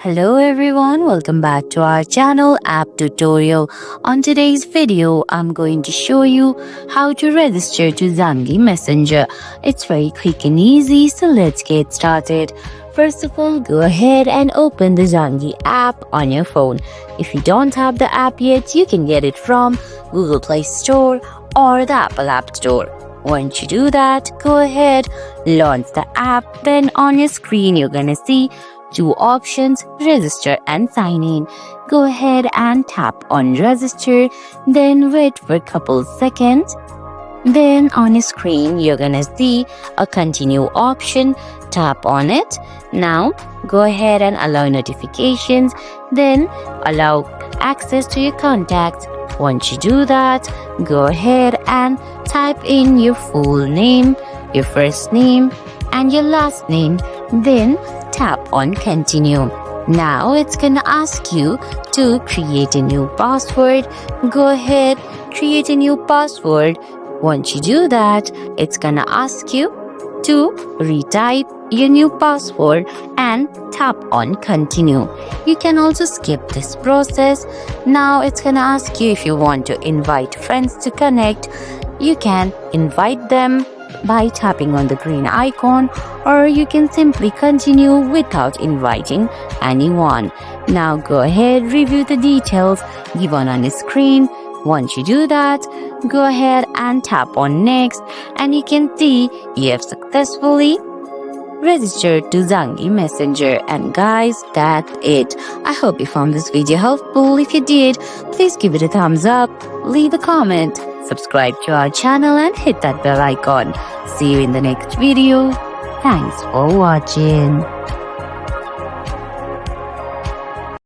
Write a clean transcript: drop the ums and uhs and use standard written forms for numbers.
Hello everyone, welcome back to our channel app tutorial. On today's video, I'm going to show you how to register to Zangi Messenger. It's very quick and easy, so let's get started. First of all, go ahead and open the Zangi app on your phone. If you don't have the app yet, you can get it from Google Play Store or the Apple App Store. Once you do that, go ahead, launch the app. Then on your screen, you're gonna see two options, register and sign in. Go ahead and tap on register, then wait for a couple seconds. Then on your screen, you're gonna see a continue option. Tap on it. Now go ahead and allow notifications, then allow access to your contacts. Once you do that, go ahead and type in your full name, your first name and your last name, then tap on continue. Now it's gonna ask you to create a new password. Go ahead, create a new password. Once you do that, it's gonna ask you to retype your new password and tap on continue. You can also skip this process. Now it's gonna ask you if you want to invite friends to connect. You can invite them by tapping on the green icon, or you can simply continue without inviting anyone. Now go ahead, review the details given on the screen. Once you do that, go ahead and tap on next, and you can see you have successfully registered to Zangi Messenger. And guys, that's it. I hope you found this video helpful. If you did, please give it a thumbs up, leave a comment, subscribe to our channel and hit that bell icon. See you in the next video. Thanks for watching.